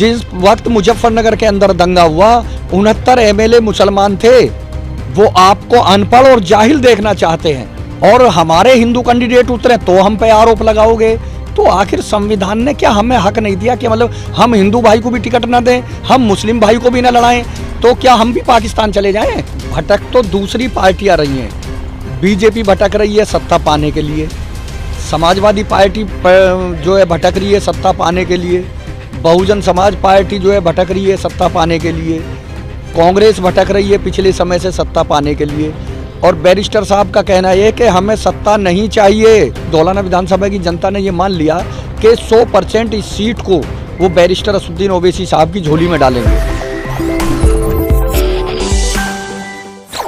जिस वक्त मुजफ्फरनगर के अंदर दंगा हुआ 69 एमएलए मुसलमान थे, वो आपको अनपढ़ और जाहिल देखना चाहते हैं और हमारे हिंदू कैंडिडेट उतरे तो हम पे आरोप लगाओगे। तो आखिर संविधान ने क्या हमें हक नहीं दिया कि मतलब हम हिंदू भाई को भी टिकट ना दें, हम मुस्लिम भाई को भी ना लड़ाएं, तो क्या हम भी पाकिस्तान चले जाएं? भटक तो दूसरी पार्टियां रही हैं। बीजेपी भटक रही है सत्ता पाने के लिए, समाजवादी पार्टी जो है भटक रही है सत्ता पाने के लिए, बहुजन समाज पार्टी जो है भटक रही है सत्ता पाने के लिए, कांग्रेस भटक रही है पिछले समय से सत्ता पाने के लिए। और बैरिस्टर साहब का कहना है कि हमें सत्ता नहीं चाहिए। धौलाना विधानसभा की जनता ने ये मान लिया कि 100% इस सीट को वो बैरिस्टर असदुद्दीन ओवैसी साहब की झोली में डालेंगे।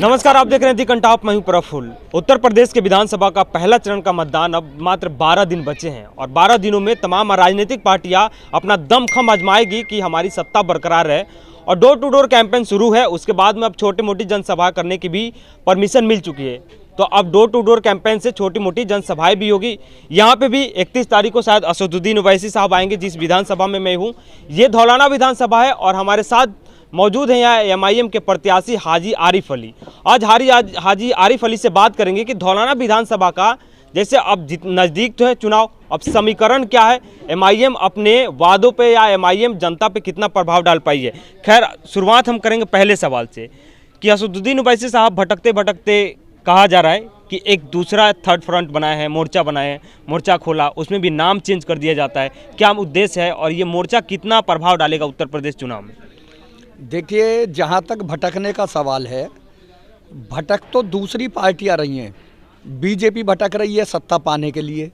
नमस्कार, आप देख रहे हैं दी कंटाप, मैं हूं प्रफुल्ल। उत्तर प्रदेश के विधानसभा का पहला चरण का मतदान अब मात्र 12 दिन बचे हैं और 12 दिनों में तमाम राजनीतिक पार्टियां अपना दमखम आजमाएगी कि हमारी सत्ता बरकरार है। और डोर टू डोर कैंपेन शुरू है। उसके बाद में अब छोटी मोटी जनसभा करने की भी परमिशन मिल चुकी है। तो अब डोर टू डोर कैंपेन से छोटी मोटी जनसभाएं भी होगी। यहाँ पे भी 31 तारीख को शायद असदुद्दीन ओवैसी साहब आएंगे, जिस विधानसभा में मैं हूँ। ये धौलाना विधानसभा है और हमारे साथ मौजूद हैं यहाँ एमआईएम के प्रत्याशी हाजी आरिफ अली। आज हाजी आरिफ अली से बात करेंगे कि धौलाना विधानसभा का जैसे अब नज़दीक तो है चुनाव, अब समीकरण क्या है, एमआईएम अपने वादों पे या एमआईएम जनता पे कितना प्रभाव डाल पाई है। खैर, शुरुआत हम करेंगे पहले सवाल से कि असदुद्दीन ओवैसी साहब भटकते भटकते कहा जा रहा है कि एक दूसरा थर्ड फ्रंट बनाए हैं, मोर्चा बनाए हैं, मोर्चा खोला, उसमें भी नाम चेंज कर दिया जाता है। क्या उद्देश्य है और ये मोर्चा कितना प्रभाव डालेगा उत्तर प्रदेश चुनाव में? देखिए, जहाँ तक भटकने का सवाल है, भटक तो दूसरी पार्टियां रही हैं। बीजेपी भटक रही है सत्ता पाने के लिए,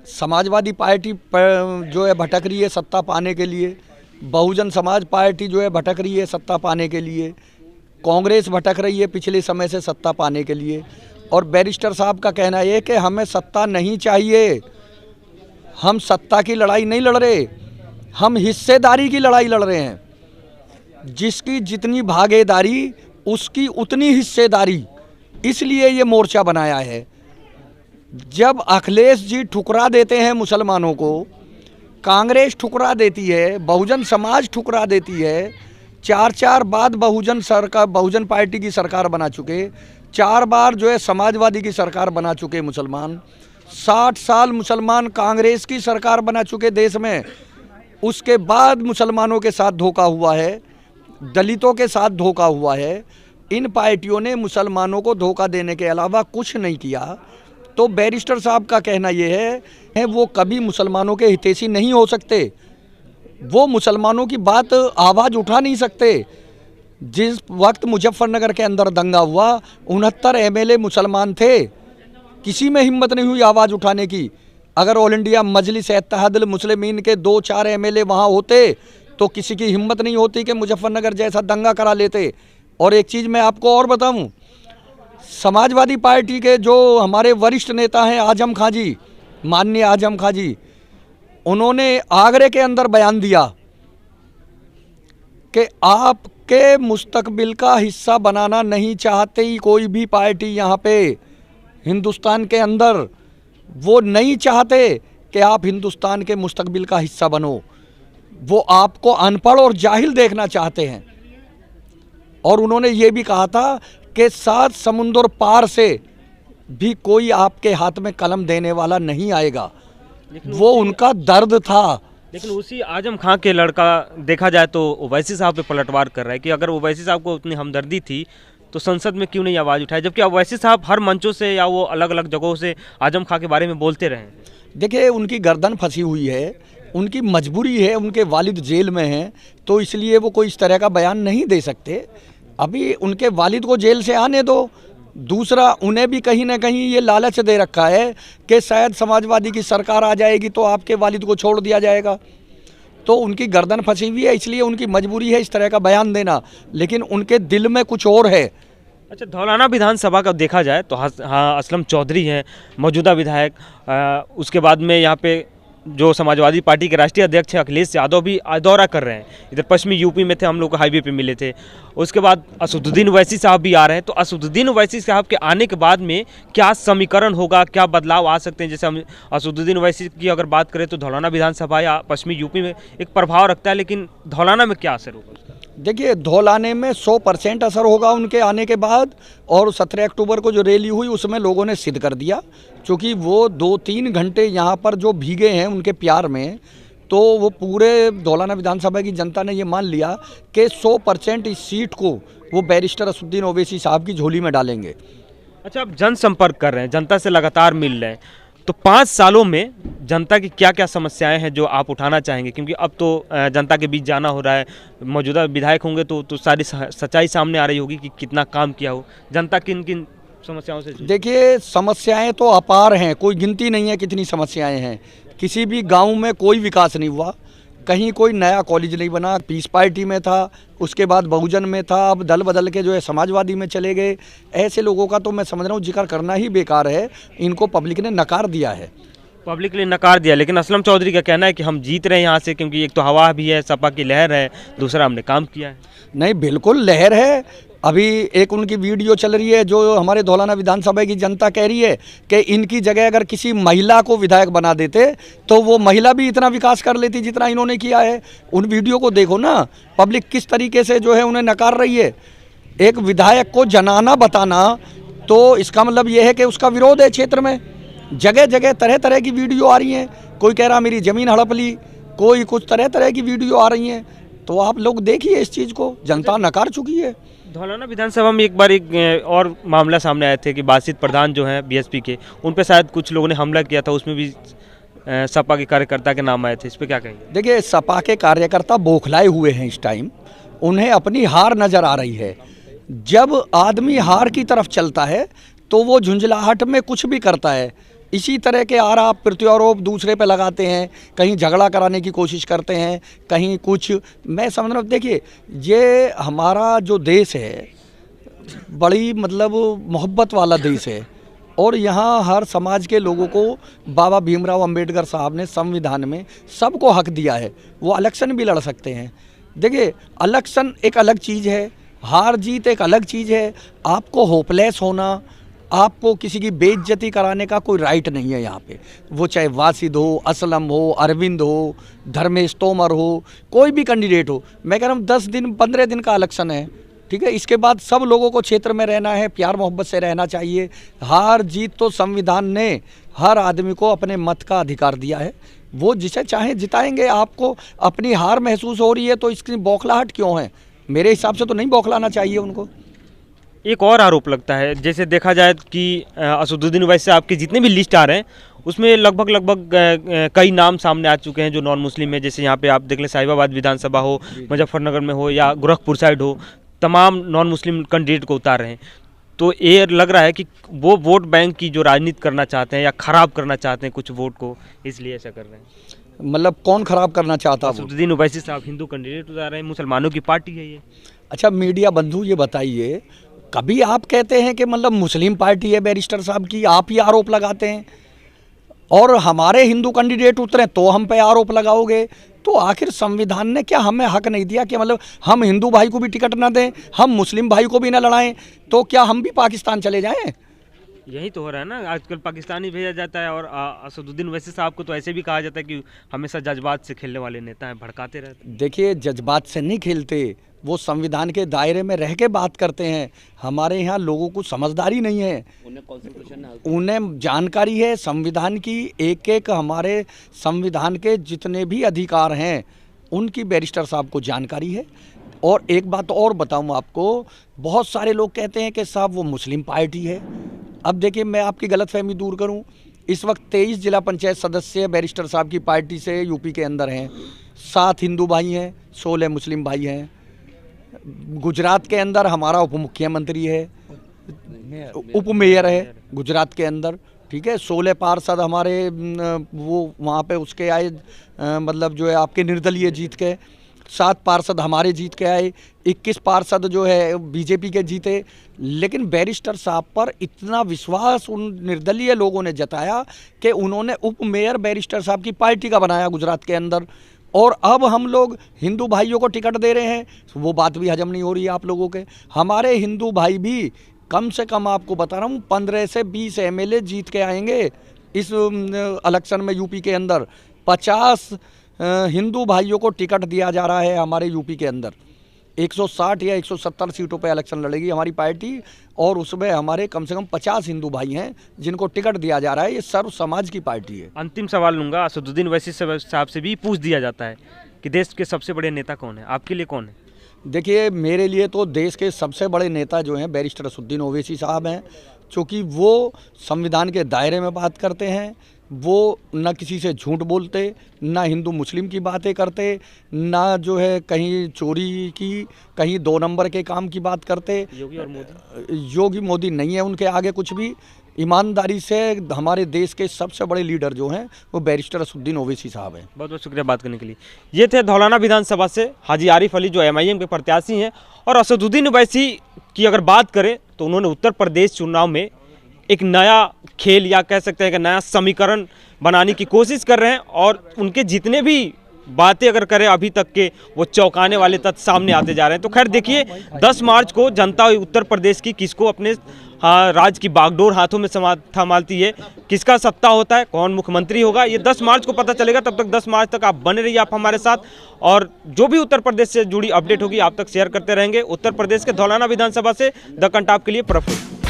समाजवादी पार्टी जो है भटक रही है सत्ता पाने के लिए, बहुजन समाज पार्टी जो है भटक रही है सत्ता पाने के लिए, कांग्रेस भटक रही है पिछले समय से सत्ता पाने के लिए। और बैरिस्टर साहब का कहना है कि हमें सत्ता नहीं चाहिए, हम सत्ता की लड़ाई नहीं लड़ रहे, हम हिस्सेदारी की लड़ाई लड़ रहे हैं। जिसकी जितनी भागीदारी उसकी उतनी हिस्सेदारी, इसलिए ये मोर्चा बनाया है। जब अखिलेश जी ठुकरा देते हैं मुसलमानों को, कांग्रेस ठुकरा देती है, बहुजन समाज ठुकरा देती है, चार बाद बहुजन पार्टी की सरकार बना चुके, 4 बार जो है समाजवादी की सरकार बना चुके मुसलमान, 60 साल मुसलमान कांग्रेस की सरकार बना चुके देश में। उसके बाद मुसलमानों के साथ धोखा हुआ है, दलितों के साथ धोखा हुआ है। इन पार्टियों ने मुसलमानों को धोखा देने के अलावा कुछ नहीं किया। तो बैरिस्टर साहब का कहना ये है वो कभी मुसलमानों के हितैषी नहीं हो सकते, वो मुसलमानों की बात आवाज़ उठा नहीं सकते। जिस वक्त मुजफ्फरनगर के अंदर दंगा हुआ 69 एमएलए मुसलमान थे, किसी में हिम्मत नहीं हुई आवाज़ उठाने की। अगर ऑल इंडिया मजलिस-ए-इत्तेहादुल मुस्लिमीन के 2-4 एमएलए वहाँ होते तो किसी की हिम्मत नहीं होती कि मुजफ्फरनगर जैसा दंगा करा लेते। और एक चीज़ मैं आपको और बताऊं, समाजवादी पार्टी के जो हमारे वरिष्ठ नेता हैं आजम खां जी, माननीय आजम खां जी, उन्होंने आगरे के अंदर बयान दिया कि आपके मुस्तकबिल का हिस्सा बनाना नहीं चाहते ही कोई भी पार्टी यहाँ पे हिंदुस्तान के अंदर, वो नहीं चाहते कि आप हिंदुस्तान के मुस्तकबिल का हिस्सा बनो, वो आपको अनपढ़ और जाहिल देखना चाहते हैं। और उन्होंने ये भी कहा था कि 7 समुंदर पार से भी कोई आपके हाथ में कलम देने वाला नहीं आएगा। वो उनका दर्द था। लेकिन उसी आजम खां के लड़का देखा जाए तो ओवैसी साहब पे पलटवार कर रहा है कि अगर ओवैसी साहब को उतनी हमदर्दी थी तो संसद में क्यों नहीं आवाज़ उठाई, जबकि ओवैसी साहब हर मंचों से या वो अलग अलग जगहों से आजम खां के बारे में बोलते रहे। देखिए, उनकी गर्दन फंसी हुई है, उनकी मजबूरी है, उनके वालिद जेल में हैं, तो इसलिए वो कोई इस तरह का बयान नहीं दे सकते। अभी उनके वालिद को जेल से आने दो। दूसरा, उन्हें भी कहीं ना कहीं ये लालच दे रखा है कि शायद समाजवादी की सरकार आ जाएगी तो आपके वालिद को छोड़ दिया जाएगा। तो उनकी गर्दन फंसी हुई है, इसलिए उनकी मजबूरी है इस तरह का बयान देना, लेकिन उनके दिल में कुछ और है। अच्छा, धौलाना विधानसभा का देखा जाए तो हाँ, असलम चौधरी हैं मौजूदा विधायक। उसके बाद में यहाँ पे जो समाजवादी पार्टी के राष्ट्रीय अध्यक्ष हैं अखिलेश यादव भी दौरा कर रहे हैं। इधर पश्चिमी यूपी में थे, हम लोग को हाईवे पे मिले थे। उसके बाद असदुद्दीन ओवैसी साहब भी आ रहे हैं। तो असदुद्दीन ओवैसी साहब के आने के बाद में क्या समीकरण होगा, क्या बदलाव आ सकते हैं? जैसे हम असदुद्दीन ओवैसी की अगर बात करें तो धौलाना विधानसभा या पश्चिमी यूपी में एक प्रभाव रखता है, लेकिन धौलाना में क्या असर होगा उसका? देखिए, धौलाने में 100% असर होगा उनके आने के बाद। और 17 अक्टूबर को जो रैली हुई उसमें लोगों ने सिद्ध कर दिया, क्योंकि वो 2-3 घंटे यहाँ पर जो भीगे हैं उनके प्यार में, तो वो पूरे धौलाना विधानसभा की जनता ने ये मान लिया कि 100% इस सीट को वो बैरिस्टर असदुद्दीन ओवैसी साहब की झोली में डालेंगे। अच्छा, आप जनसंपर्क कर रहे हैं, जनता से लगातार मिल रहे हैं, तो 5 सालों में जनता की क्या क्या समस्याएं हैं जो आप उठाना चाहेंगे? क्योंकि अब तो जनता के बीच जाना हो रहा है, मौजूदा विधायक होंगे तो सारी सच्चाई सामने आ रही होगी कि कितना काम किया हो। जनता किन किन समस्याओं से? देखिए, समस्याएं तो अपार हैं, कोई गिनती नहीं है कितनी समस्याएं हैं। किसी भी गांव में कोई विकास नहीं हुआ, कहीं कोई नया कॉलेज नहीं बना। पीस पार्टी में था, उसके बाद बहुजन में था, अब दल बदल के जो है समाजवादी में चले गए। ऐसे लोगों का तो मैं समझ रहा हूँ जिक्र करना ही बेकार है, इनको पब्लिक ने नकार दिया है। पब्लिक ने नकार दिया, लेकिन असलम चौधरी का कहना है कि हम जीत रहे हैं यहाँ से, क्योंकि एक तो हवा भी है, सपा की लहर है, दूसरा हमने काम किया है। नहीं, बिल्कुल लहर है। अभी एक उनकी वीडियो चल रही है जो हमारे धौलाना विधानसभा की जनता कह रही है कि इनकी जगह अगर किसी महिला को विधायक बना देते तो वो महिला भी इतना विकास कर लेती जितना इन्होंने किया है। उन वीडियो को देखो ना, पब्लिक किस तरीके से जो है उन्हें नकार रही है। एक विधायक को जनाना बताना तो इसका मतलब ये है कि उसका विरोध है क्षेत्र में। जगह जगह तरह तरह की वीडियो आ रही हैं, कोई कह रहा मेरी ज़मीन हड़प ली, कोई कुछ तरह तरह की वीडियो आ रही हैं। तो आप लोग देखिए इस चीज़ को, जनता नकार चुकी है। धौलाना विधानसभा में एक बार एक और मामला सामने आया थे कि बासित प्रधान जो हैं बीएसपी के, उन पे शायद कुछ लोगों ने हमला किया था, उसमें भी सपा के कार्यकर्ता के नाम आए थे। इस पे क्या कहेंगे? देखिए, सपा के कार्यकर्ता बौखलाए हुए हैं इस टाइम, उन्हें अपनी हार नज़र आ रही है। जब आदमी हार की तरफ चलता है तो वो झुंझलाहट में कुछ भी करता है। इसी तरह के आरोप प्रत्यारोप दूसरे पे लगाते हैं, कहीं झगड़ा कराने की कोशिश करते हैं, कहीं कुछ। मैं समझ रहा हूँ, देखिए ये हमारा जो देश है बड़ी मतलब मोहब्बत वाला देश है, और यहाँ हर समाज के लोगों को बाबा भीमराव अंबेडकर साहब ने संविधान में सबको हक दिया है, वो इलेक्शन भी लड़ सकते हैं। देखिए, इलेक्शन एक अलग चीज़ है, हार जीत एक अलग चीज़ है। आपको होपलेस होना, आपको किसी की बेइज्जती कराने का कोई राइट नहीं है यहाँ पे। वो चाहे वासिद हो, असलम हो, अरविंद हो, धर्मेश तोमर हो, कोई भी कैंडिडेट हो। मैं कह रहा हूँ 10 दिन 15 दिन का इलेक्शन है, ठीक है। इसके बाद सब लोगों को क्षेत्र में रहना है, प्यार मोहब्बत से रहना चाहिए। हार जीत तो संविधान ने हर आदमी को अपने मत का अधिकार दिया है, वो जिसे चाहे जिताएंगे। आपको अपनी हार महसूस हो रही है तो इसकी बौखलाहट क्यों है? मेरे हिसाब से तो नहीं बौखलाना चाहिए उनको। एक और आरोप लगता है, जैसे देखा जाए कि असदुद्दीन ओवैसी आपके जितने भी लिस्ट आ रहे हैं उसमें लगभग कई नाम सामने आ चुके हैं जो नॉन मुस्लिम है। जैसे यहाँ पे आप देख लें, साहिबाबाद विधानसभा हो, मुजफ्फरनगर में हो या गोरखपुर साइड हो, तमाम नॉन मुस्लिम कैंडिडेट को उतार रहे हैं। तो ये लग रहा है कि वो वोट बैंक की जो राजनीति करना चाहते हैं या खराब करना चाहते हैं कुछ वोट को, इसलिए ऐसा कर रहे हैं। मतलब कौन खराब करना चाहता है? असदुद्दीन ओवैसी साहब हिंदू कैंडिडेट उतार रहे हैं, मुसलमानों की पार्टी है ये। अच्छा, मीडिया बंधु ये बताइए, कभी आप कहते हैं कि मतलब मुस्लिम पार्टी है बैरिस्टर साहब की, आप ही आरोप लगाते हैं, और हमारे हिंदू कैंडिडेट उतरे तो हम पे आरोप लगाओगे? तो आखिर संविधान ने क्या हमें हक नहीं दिया कि मतलब हम हिंदू भाई को भी टिकट ना दें, हम मुस्लिम भाई को भी ना लड़ाएं? तो क्या हम भी पाकिस्तान चले जाएं? यही तो हो रहा है ना, आजकल पाकिस्तान ही भेजा जाता है। और असदुद्दीन ओवैसी साहब को तो ऐसे भी कहा जाता है कि हमेशा जज्बात से खेलने वाले नेता हैं, भड़काते रहते हैं। देखिए, जज्बात से नहीं खेलते, वो संविधान के दायरे में रह के बात करते हैं। हमारे यहाँ लोगों को समझदारी नहीं है, उन्हें जानकारी है संविधान की। एक एक हमारे संविधान के जितने भी अधिकार हैं उनकी बैरिस्टर साहब को जानकारी है। और एक बात और बताऊँ आपको, बहुत सारे लोग कहते हैं कि साहब वो मुस्लिम पार्टी है। अब देखिए, मैं आपकी गलतफहमी दूर करूं, इस वक्त 23 जिला पंचायत सदस्य बैरिस्टर साहब की पार्टी से यूपी के अंदर हैं। 7 हिंदू भाई हैं, 16 मुस्लिम भाई हैं। गुजरात के अंदर हमारा उप मुख्यमंत्री है, उप मेयर है गुजरात के अंदर, ठीक है। 16 पार्षद हमारे वो वहाँ पे उसके आए, मतलब जो है आपके निर्दलीय जीत के। 7 पार्षद हमारे जीत के आए, 21 पार्षद जो है बीजेपी के जीते। लेकिन बैरिस्टर साहब पर इतना विश्वास उन निर्दलीय लोगों ने जताया कि उन्होंने उप मेयर बैरिस्टर साहब की पार्टी का बनाया गुजरात के अंदर। और अब हम लोग हिंदू भाइयों को टिकट दे रहे हैं, वो बात भी हजम नहीं हो रही है आप लोगों के। हमारे हिंदू भाई भी कम से कम आपको बता रहा हूँ 15 से 20 एमएलए जीत के आएंगे इस इलेक्शन में। यूपी के अंदर 50 हिंदू भाइयों को टिकट दिया जा रहा है हमारे यूपी के अंदर। 160 या 170 सीटों पे इलेक्शन लड़ेगी हमारी पार्टी, और उसमें हमारे कम से कम 50 हिंदू भाई हैं जिनको टिकट दिया जा रहा है। ये सर्व समाज की पार्टी है। अंतिम सवाल लूंगा, असदुद्दीन ओवैसी साहब से भी पूछ दिया जाता है कि देश के सबसे बड़े नेता कौन है, आपके लिए कौन है? देखिए, मेरे लिए तो देश के सबसे बड़े नेता जो हैं बैरिस्टर असदुद्दीन ओवैसी साहब हैं, क्योंकि वो संविधान के दायरे में बात करते हैं। वो न किसी से झूठ बोलते, ना हिंदू मुस्लिम की बातें करते, ना जो है कहीं चोरी की, कहीं 2 नंबर के काम की बात करते। योगी मोदी नहीं है उनके आगे कुछ भी। ईमानदारी से हमारे देश के सबसे बड़े लीडर जो हैं वो बैरिस्टर असदुद्दीन ओवैसी साहब हैं। बहुत बहुत शुक्रिया बात करने के लिए। ये थे धौलाना विधानसभा से हाजी आरिफ अली जो एमआईएम के प्रत्याशी हैं। और असदुद्दीन ओवैसी की अगर बात करें तो उन्होंने उत्तर प्रदेश चुनाव में एक नया खेल या कह सकते हैं कि नया समीकरण बनाने की कोशिश कर रहे हैं। और उनके जितने भी बातें अगर करें अभी तक के, वो चौंकाने वाले तथ्य सामने आते जा रहे हैं। तो खैर देखिए, 10 मार्च को जनता उत्तर प्रदेश की किसको अपने राज्य की बागडोर हाथों में संभालती है, किसका सत्ता होता है, कौन मुख्यमंत्री होगा, ये 10 मार्च को पता चलेगा। तब तक 10 मार्च तक आप बने रहिए आप हमारे साथ, और जो भी उत्तर प्रदेश से जुड़ी अपडेट होगी आप तक शेयर करते रहेंगे। उत्तर प्रदेश के धौलाना विधानसभा से द कंटाप के लिए प्रफुल्ल।